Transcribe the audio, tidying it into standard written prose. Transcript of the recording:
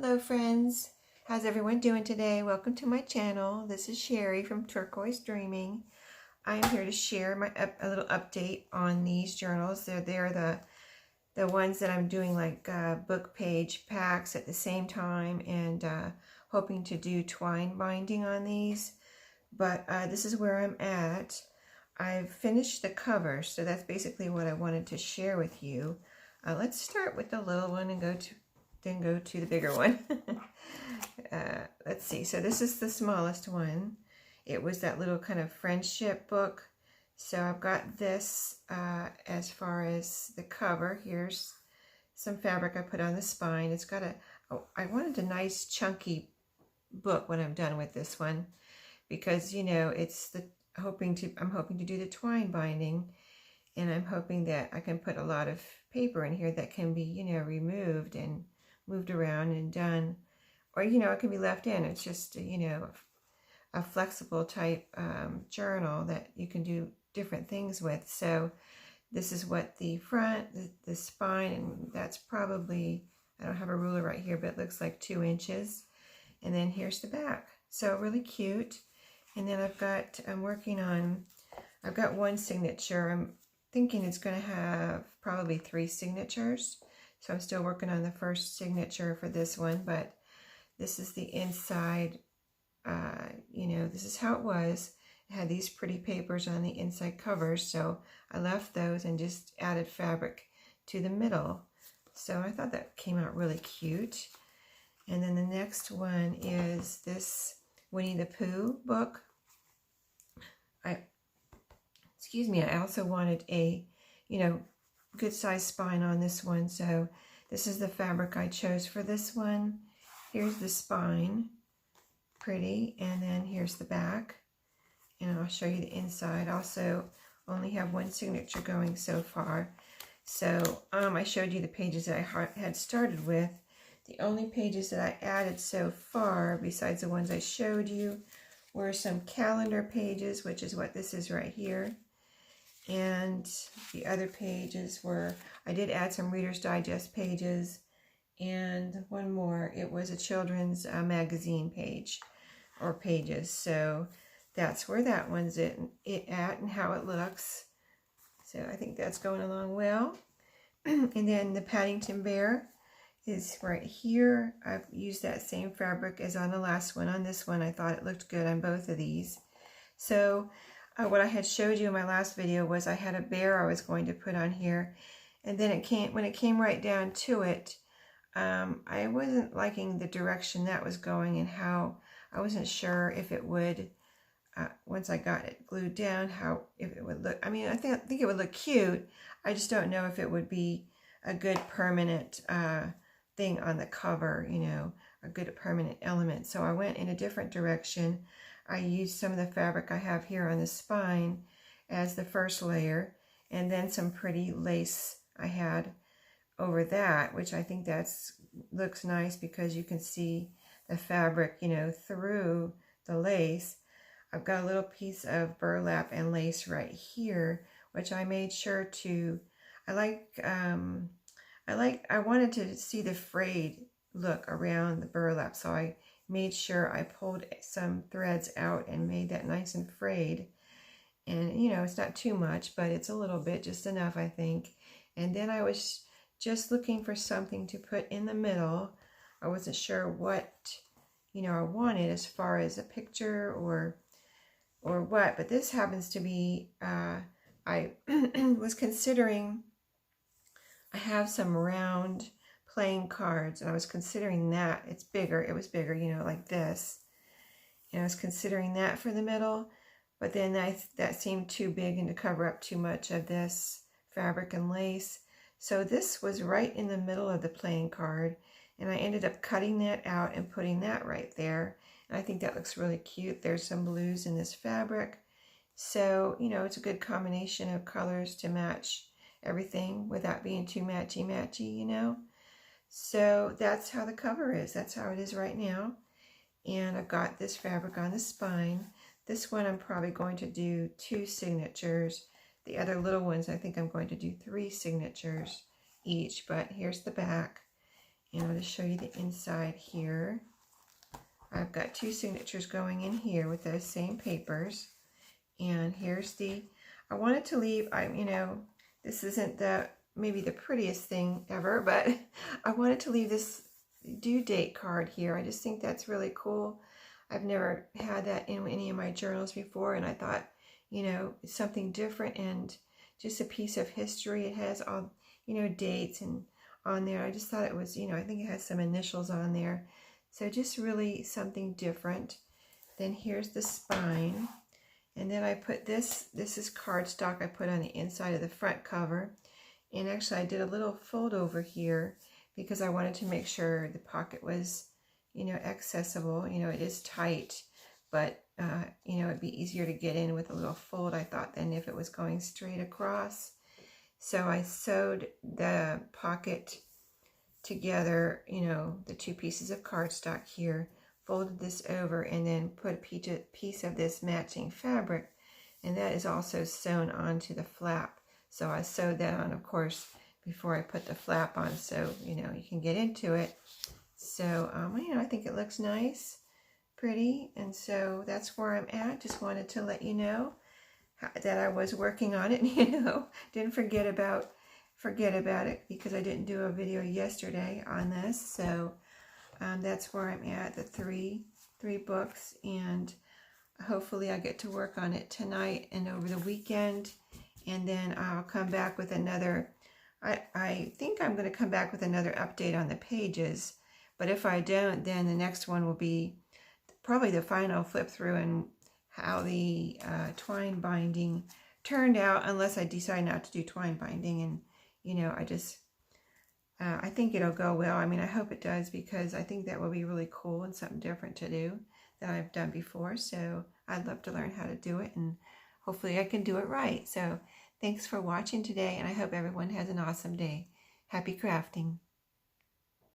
Hello friends, how's everyone doing today? Welcome to my channel. This is Sherry from Turquoise Dreaming. I am here to share a little update on these journals. They're the ones that I'm doing like book page packs at the same time and hoping to do twine binding on these. But this is where I'm at. I've finished the cover, so that's basically what I wanted to share with you. Let's start with the little one and go to the bigger one. Let's see. So this is the smallest one. It was that little kind of friendship book. So I've got this as far as the cover. Here's some fabric I put on the spine. It's got I wanted a nice chunky book when I'm done with this one, because you know it's I'm hoping to do the twine binding, and I'm hoping that I can put a lot of paper in here that can be, you know, removed and moved around and done, or you know, it can be left in. It's just, you know, a flexible type journal that you can do different things with. So this is what the front, the spine, and that's probably, I don't have a ruler right here, but it looks like 2 inches. And then here's the back. So really cute. And then I've got one signature. I'm thinking it's going to have probably 3 signatures. So I'm still working on the first signature for this one, but this is the inside. You know, this is how it was. It had these pretty papers on the inside covers, so I left those and just added fabric to the middle. So I thought that came out really cute. And then the next one is this Winnie the Pooh book. Excuse me, I also wanted a, you know, good size spine on this one. So this is the fabric I chose for this one. Here's the spine, pretty, and then here's the back. And I'll show you the inside. Also only have 1 signature going so far. So I showed you the pages that I had started with. The only pages that I added so far, besides the ones I showed you, were some calendar pages, which is what this is right here. And the other pages were, I did add some Reader's Digest pages, and one more. It was a children's magazine page, or pages. So that's where that one's at and how it looks. So I think that's going along well. And then the Paddington Bear is right here. I've used that same fabric as on the last one. On this one, I thought it looked good on both of these. So what I had showed you in my last video was I had a bear I was going to put on here, and then when it came right down to it, I wasn't liking the direction that was going, and how I wasn't sure if it would, once I got it glued down, if it would look. I mean, I think it would look cute. I just don't know if it would be a good permanent thing on the cover, you know, a good permanent element. So I went in a different direction. I used some of the fabric I have here on the spine as the first layer, and then some pretty lace I had over that, which I think looks nice because you can see the fabric, you know, through the lace. I've got a little piece of burlap and lace right here, which I made sure to, I wanted to see the frayed look around the burlap, so I made sure I pulled some threads out and made that nice and frayed. And you know, it's not too much, but it's a little bit, just enough, I think. And then I was just looking for something to put in the middle. I wasn't sure what, you know, I wanted as far as a picture or what, but this happens to be, I was considering, I have some round playing cards, and I was considering that. It was bigger, you know, like this. And I was considering that for the middle, but then that seemed too big and to cover up too much of this fabric and lace. So this was right in the middle of the playing card, and I ended up cutting that out and putting that right there. And I think that looks really cute. There's some blues in this fabric. So, you know, it's a good combination of colors to match everything without being too matchy-matchy, you know. So that's how the cover is. That's how it is right now. And I've got this fabric on the spine. This one I'm probably going to do 2 signatures. The other little ones I think I'm going to do 3 signatures each. But here's the back. And I'll just show you the inside here. I've got 2 signatures going in here with those same papers. And here's the, I wanted to leave, you know, this isn't maybe the prettiest thing ever, but I wanted to leave this due date card here. I just think that's really cool. I've never had that in any of my journals before, and I thought, you know, it's something different and just a piece of history. It has all, you know, dates and on there. I just thought it was, you know, I think it has some initials on there. So just really something different. Then here's the spine. And then I put this is cardstock I put on the inside of the front cover. And actually I did a little fold over here because I wanted to make sure the pocket was, you know, accessible. You know, it is tight, but, you know, it'd be easier to get in with a little fold, I thought, than if it was going straight across. So I sewed the pocket together, you know, the 2 pieces of cardstock here, folded this over, and then put a piece of this matching fabric, and that is also sewn onto the flap. So I sewed that on, of course, before I put the flap on, so, you know, you can get into it. So, you know, I think it looks nice, pretty, and so that's where I'm at. Just wanted to let you know that I was working on it, you know, didn't forget about it because I didn't do a video yesterday on this. So that's where I'm at, the three books, and hopefully I get to work on it tonight and over the weekend, and then I'll come back with another, I think I'm going to come back with another update on the pages, but if I don't, then the next one will be probably the final flip through and how the twine binding turned out, unless I decide not to do twine binding. And, you know, I think it'll go well. I mean, I hope it does, because I think that will be really cool and something different to do that I've done before. So I'd love to learn how to do it, and hopefully I can do it right. So thanks for watching today, and I hope everyone has an awesome day. Happy crafting.